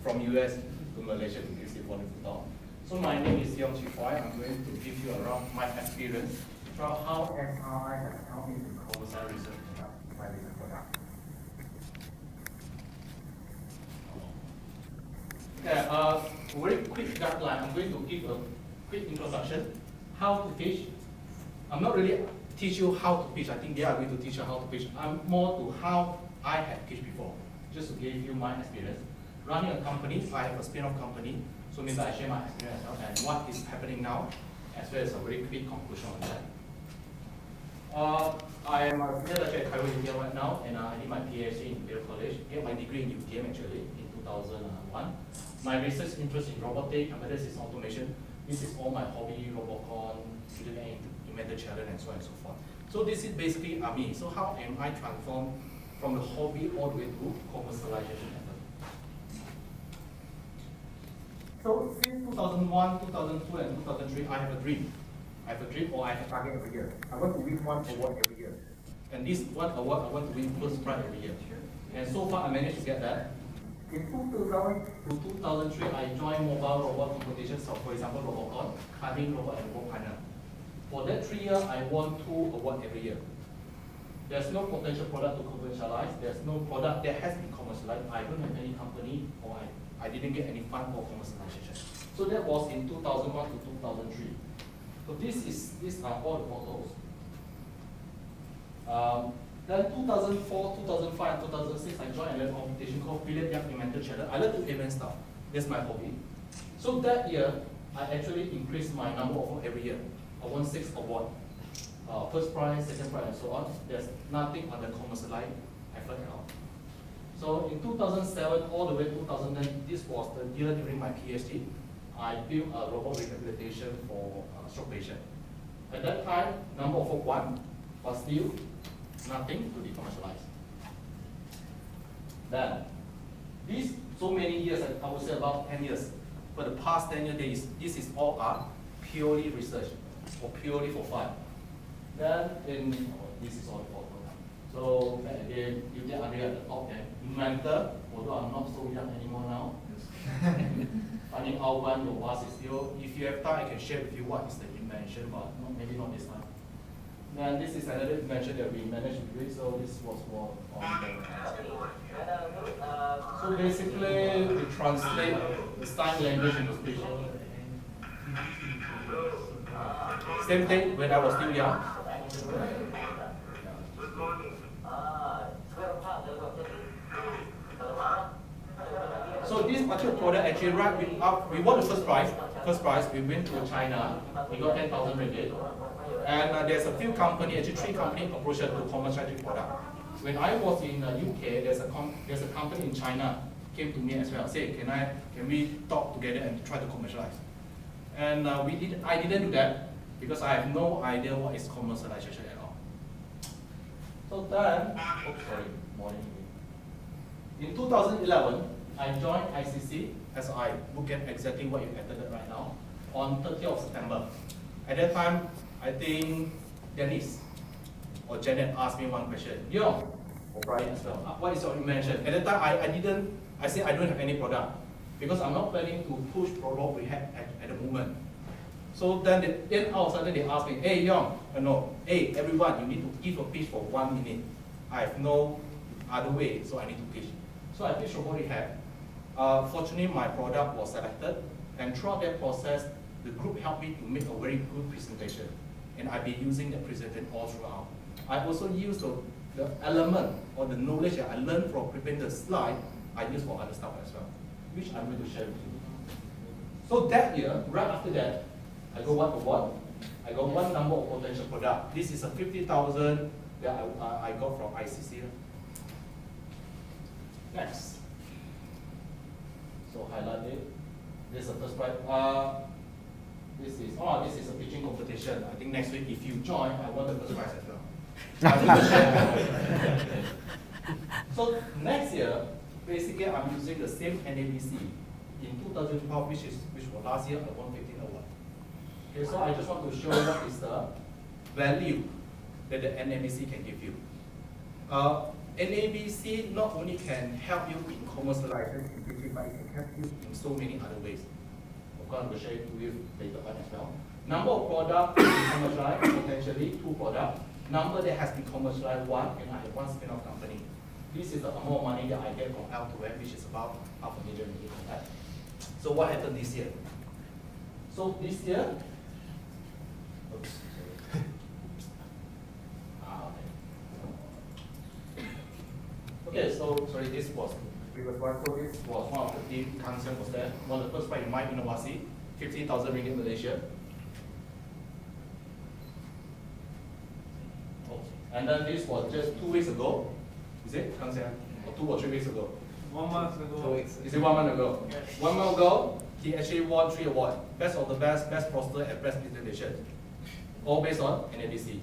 from US to Malaysia to visit wonderful town. So my name is Yong Chi Huai. I'm going to give you around my experience about how MRI has helped me to commercialize research my research product. Okay, very quick guideline. I'm going to give a quick introduction. How to pitch. I'm not really teach you how to pitch. I think they are going to teach you how to pitch. I'm more to how I have pitched before, just to give you my experience. Running a company, I have a spin-off company, so maybe I share my experience and what is happening now, as well as a very quick conclusion on that. I am a senior lecturer at Cairo, India right now, and I did my PhD in Imperial College. I got my degree in UTM actually in 2001. My research interest in robotics, embedded system automation. This is all my hobby, Robocon, student inventor challenge, and so on and so forth. So this is basically me. So how am I transformed from the hobby all the way to commercialization effort? So since 2001, 2002, and 2003, I have a dream. I have a dream or I have a target every year. I want to win one award every year. And this one award, I want to win first prize every year. And so far, I managed to get that. In 2000 to 2003, I joined mobile robot competitions, so for example, Robocon, climbing robot, and robot partner. For that 3 years, I won 2 awards every year. There's no potential product to commercialize. There's no product that has been commercialized. I don't have any company, or I didn't get any fund for commercialization. So that was in 2001 to 2003. So these are all the photos. Then 2004, 2005, and 2006, I joined another competition called Philip Young Inventor Challenge. I love to invent stuff. That's my hobby. So that year, I actually increased my number of awards every year. I won 6 awards. First prize, second prize, and so on. There's nothing on the commercialized effort at all. So in 2007, all the way to 2010, this was the year during my PhD. I built a robot rehabilitation for stroke patient. At that time, number of awards was still nothing to be commercialized. Then, these so many years, I would say about 10 years, for the past 10 years, this is all purely research or purely for fun. Then, this is all the photo. So, again, you get Andrea at the top there. Inventor, although I'm not so young anymore now. Finding out when your boss is still, if you have time, I can share with you what is the invention, but maybe not this time. Then this is another invention that we managed to do, so this was for so basically, we translate the sign language into speech. Same thing when I was still young. So this particular product actually, we won the first prize. First prize, we went to China. We got 10,000 ringgit. And there's a few companies, actually 3 companies approached us to commercialize the product. When I was in UK, there's a company in China came to me as well. Say, can we talk together and try to commercialize? And I didn't do that because I have no idea what is commercialization at all. So then, morning. In 2011, I joined ICC as I look at exactly what you attended right now on 30th of September. At that time, I think Dennis or Janet asked me one question. Or Brian as well. What is your invention? At that time, I said I don't have any product because I'm not planning to push product we have at the moment. So then all of a sudden they asked me, hey hey everyone, you need to give a pitch for 1 minute. I have no other way, so I need to pitch. So I pitched what we have. Fortunately, my product was selected, and throughout that process, the group helped me to make a very good presentation, and I've been using that presentation all throughout. I also use the element or the knowledge that I learned from preparing the slide, I use for other stuff as well, which I'm going to share with you. So that year, right after that, I got one award. I got one number of potential product. This is a 50,000 that I got from ICC. Next. So highlight it. This is the first prize. This is a pitching competition. I think next week if you join, I want the first prize as well. So next year, basically I'm using the same NABC. In 2012, which was last year, I won 15 awards. Okay, so I just want to show what is the value that the NABC can give you. NABC not only can help you in commercialization in pitching, but it can help you in so many other ways. Of course, I will share with you later on as well. Number of products commercialized, potentially 2 products. Number that has been commercialized 1, and I have 1 spin-off company. This is the amount of money that I get from L to M, which is about $500,000. So what happened this year? So this year, oops, sorry. Okay, so sorry, this was previous one. So this was one of the team concern was there. One of the first prize in my Innovasi, 50,000 ringgit Malaysia. Oh, and then this was just 2 weeks ago. Is it? Or 2 or 3 weeks ago? 1 month ago. 2 weeks. Is it 1 month ago? Yes. 1 month ago, he actually won 3 awards. Best of the best, best poster, and best presentation. All based on NABC.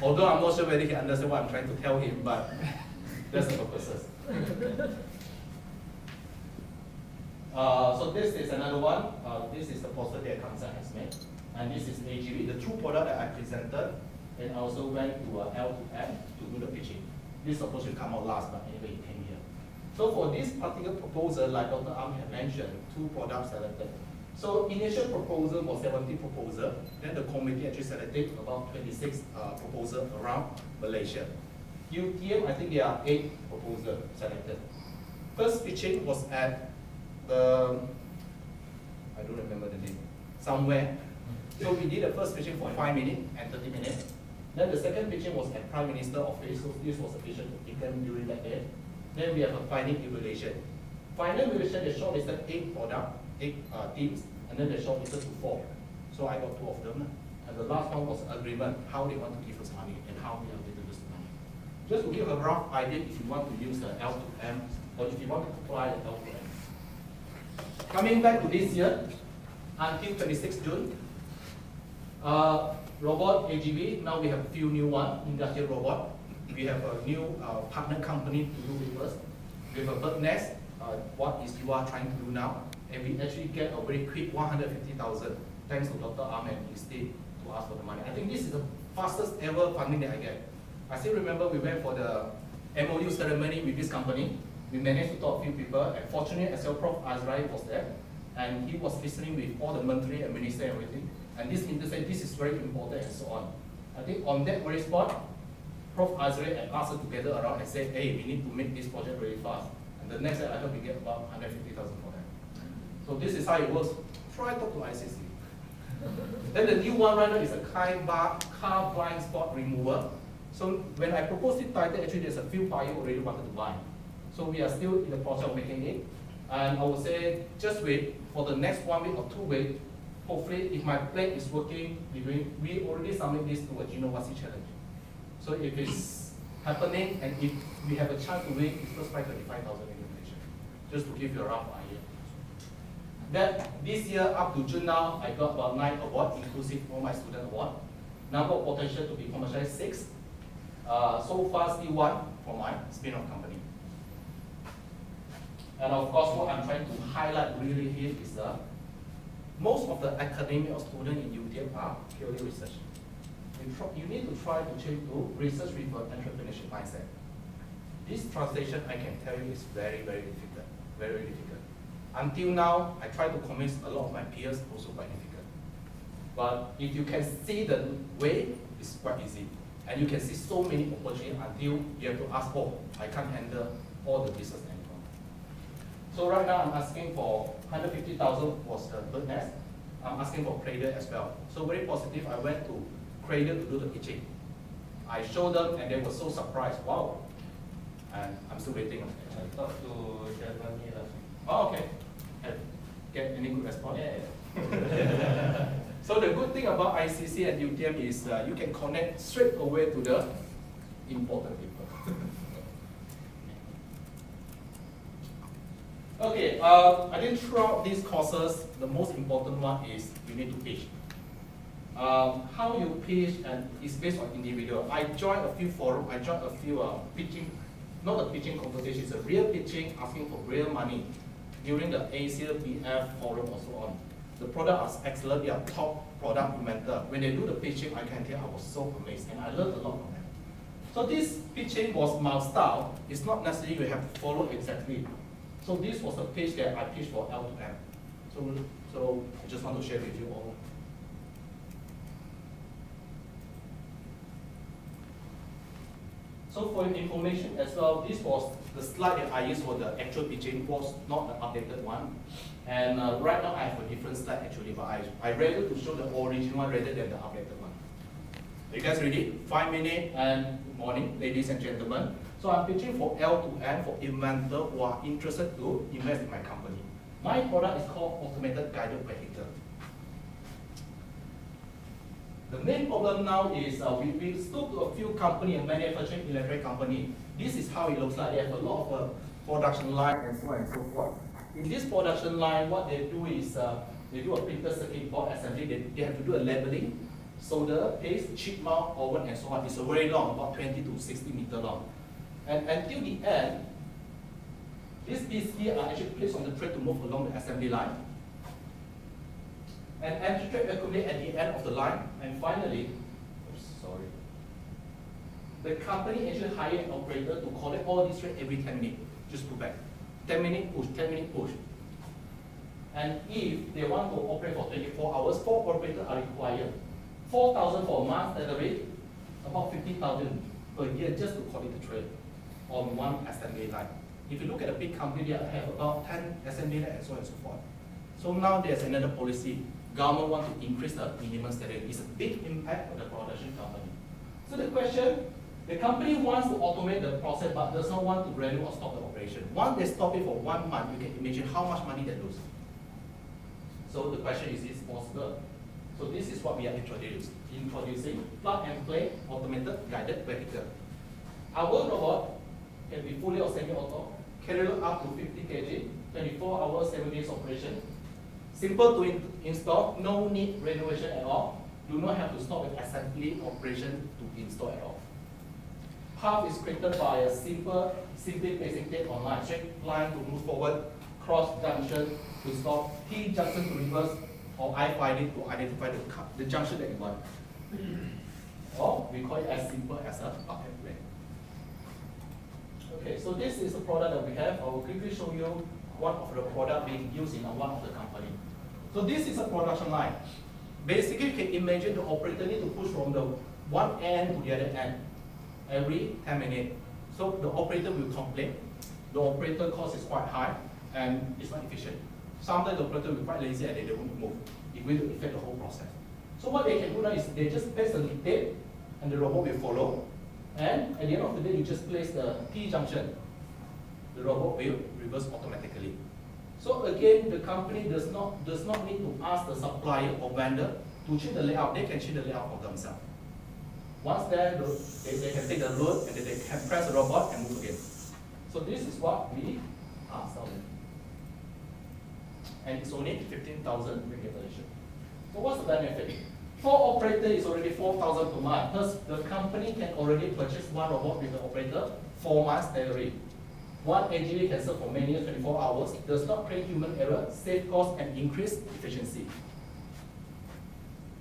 Although I'm not sure whether he understands what I'm trying to tell him, but that's the purposes. So this is another one. This is the poster that Concern has made. And this is AGV, the 2 product that I presented. And I also went to L to M to do the pitching. This is supposed to come out last, but anyway, it came here. So for this particular proposal, like Dr. Am had mentioned, 2 products selected. So initial proposal was 70 proposal. Then the committee actually selected about 26 proposals around Malaysia. UTM, I think there are 8 proposals selected. First pitching was at the, I don't remember the name, somewhere. So we did the first pitching for 5 minutes and 30 minutes. Then the second pitching was at Prime Minister office, so this was a pitch taken during that day. Then we have a final evaluation. Final evaluation, they shortlisted 8 products, 8 teams, and then they shortlisted to 4. So I got 2 of them. And the last one was agreement, how they want to give us money and how we are going to use the money. Just to give a rough idea if you want to use the L to M or if you want to apply the L to M. Coming back to this year, until 26 June, robot AGV, now we have a few new ones, industrial robot. We have a new partner company to do with us. We have a bird nest, what is you are trying to do now. And we actually get a very quick 150,000 thanks to Dr. Am and his team to ask for the money. I think this is the fastest ever funding that I get. I still remember we went for the MOU ceremony with this company. We managed to talk to a few people, and fortunately, as well, Prof. Azrai was there, and he was listening with all the ministry and minister and everything. And this minister said this is very important and so on. I think on that very spot, Prof. Azrai and us together around and said, hey, we need to make this project very fast. And the next day, I hope we get about 150,000 for that. So this is how it works. Try talk to ICC. Then the new one right now is a car blind spot remover. So when I proposed it title, actually there's a few buyers already wanted to buy. So we are still in the process of making it. And I would say, just wait for the next 1 week or 2 weeks. Hopefully, if my plan is working, we already submit this to a Inno-Pitch challenge. So if it's happening, and if we have a chance to win, it's first prize 35,000 Indonesia. Just to give you a rough idea. That this year up to June now, I got about 9 awards, inclusive all my student award. Number of potential to be commercialized 6. So far, still 1 for my spin-off company. And of course, what I'm trying to highlight really here is most of the academic or students in UTM are purely research. You need to try to change to research with an entrepreneurship mindset. This translation, I can tell you, is very, very difficult. Very, very difficult. Until now, I try to convince a lot of my peers, also quite difficult. But if you can see the way, it's quite easy. And you can see so many opportunities until you have to ask, oh, I can't handle all the business anymore. So right now, I'm asking for 150,000 was the bird nest. I'm asking for Cradle as well. So very positive, I went to Cradle to do the pitching. I showed them and they were so surprised, wow. And I'm still waiting. I talked to Shervani last week. Oh, okay. Get any good response? Yeah. So the good thing about ICC and UTM is you can connect straight away to the important people. Okay, I think throughout these courses, the most important one is you need to pitch. How you pitch and is based on individual. I joined a few forums, I joined a few pitching, not a pitching competition, it's a real pitching, asking for real money during the Asia BF forum or so on. The product is excellent, they are top product inventor. When they do the pitching, I can tell I was so amazed and I learned a lot from them. So this pitching was my style. It's not necessarily you have to follow exactly. So this was the pitch that I pitched for L to M. So I just want to share with you all. So for your information as well, this was the slide that I used for the actual pitching, was not the updated one. And right now I have a different slide actually, but I rather to show the original one rather than the updated one. Are you guys ready? 5 minutes and good morning, ladies and gentlemen. So I'm pitching for L to N for inventors who are interested to invest in my company. My product is called Automated Guided Vehicle. The main problem now is we spoke to a few companies, a manufacturing electric company. This is how it looks like. They have a lot of production line and so on and so forth. In this production line, what they do is they do a printed circuit board assembly. They have to do a labeling, solder, paste, chip mount, oven, and so on. It's a very long, about 20 to 60 meter long. And until the end, these pieces here are actually placed on the tray to move along the assembly line. And empty tray accumulate at the end of the line. And finally, the company actually hire an operator to collect all these trays every 10 minutes. Just put back. 10 minutes push, 10 minutes push. And if they want to operate for 24 hours, 4 operators are required. 4,000 for a month salary, about 50,000 per year just to collect the tray on one assembly line. If you look at a big company, they have about 10 assembly lines and so on and so forth. So now there's another policy. Government wants to increase the minimum salary. It's a big impact on the production company. So the question, the company wants to automate the process but does not want to renew or stop the operation. Once they stop it for 1 month, you can imagine how much money they lose. So the question is this possible? So this is what we are introducing plug and play automated guided vehicle. Our robot can be fully or semi-auto, carry load up to 50 kg, 24 hours, 7 days operation. Simple to install, no need renovation at all. Do not have to stop with assembly operation to install at all. Path is created by a simply placing tape on line, straight line to move forward, cross junction to stop, T junction to reverse, or I find it to identify the junction that you want. Or we call it as simple as a plug and play. Okay, so this is the product that we have. I will quickly show you one of the product being used in one of the company. So this is a production line. Basically, you can imagine the operator need to push from the one end to the other end every 10 minutes. So the operator will complain. The operator cost is quite high and it's not efficient. Sometimes the operator will be quite lazy and they don't move. It will affect the whole process. So what they can do now is they just place the tape and the robot will follow. And at the end of the day, you just place the T junction. The robot will reverse automatically. So again, the company does not need to ask the supplier or vendor to change the layout. They can change the layout for themselves. Once there, they can take the load and then they can press the robot and move again. So this is what we are selling. And it's only 15,000 ringgit Malaysia. So what's the benefit? For operator is already 4,000 per month. Thus, the company can already purchase one robot with the operator 4 months salary. One AGV can serve for many years, 24 hours, does not create human error, save cost, and increase efficiency.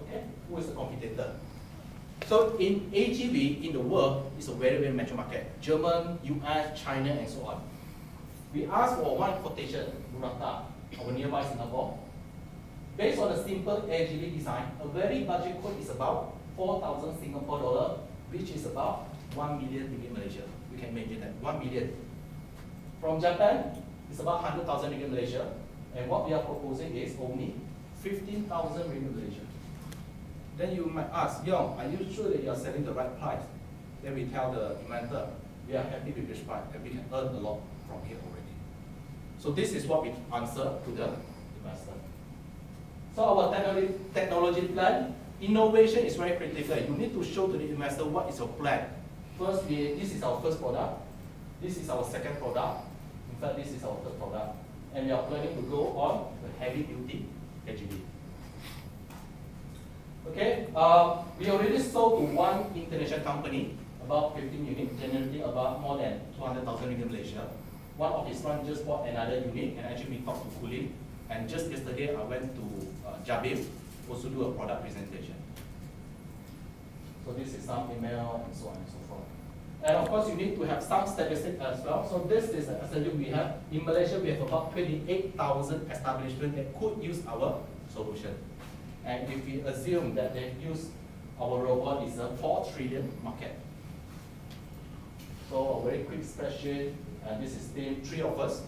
Okay, who is the competitor? So in AGV in the world, it's a very, very mature market. German, US, China, and so on. We asked for one quotation, Murata, our nearby Singapore. Based on a simple AGV design, a very budget quote is about 4,000 Singapore dollar, which is about 1 million ringgit Malaysia. You can imagine that, 1 million. From Japan, it's about 100,000 ringgit Malaysia, and what we are proposing is only 15,000 ringgit Malaysia. Then you might ask, Yong, are you sure that you are selling the right price? Then we tell the inventor, we are happy with this price, and we can earn a lot from here already. So this is what we answer to the investor. So our technology plan, innovation is very critical. You need to show to the investor what is your plan. First, this is our first product. This is our second product. In fact, this is our third product. And we are planning to go on the heavy duty AGV. Okay, we already sold to one international company, about 15 units, generating about more than 200,000 ringgit Malaysia. One of his friends just bought another unit, and actually we talked to Kuli. And just yesterday, I went to Jabir, also do a product presentation. So this is some email and so on and so forth. And of course, you need to have some statistics as well. So this is the percentage we have. In Malaysia, we have about 28,000 establishments that could use our solution. And if we assume that they use our robot, is a 4 trillion market. So a very quick spreadsheet, and this is team 3 of us.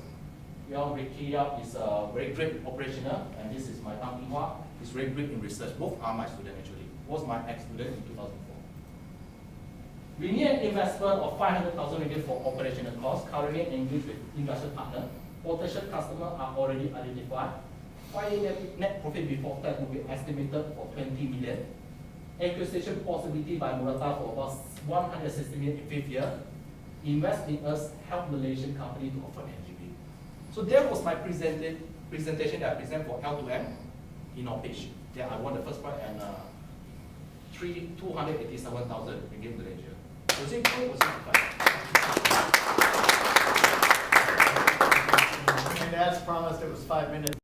Ricky Yap is a very great operational, and this is my Tang Hua. He's very great in research. Both are my students actually. Was my ex-student in 2004. We need an investment of 500,000 ringgit for operational costs. Currently engaged with industrial partner. Potential customers are already identified. Net profit before tax will be estimated for 20 million. Acquisition possibility by Murata for about 160 million in 5th year. Invest in us, help Malaysian company to offer NGB. So that was my presentation that I present for L2M Inno-Pitch. Yeah, I won the first prize and 287,000 ringgit Malaysia. Was it good? Was it fun? And as promised, it was 5 minutes.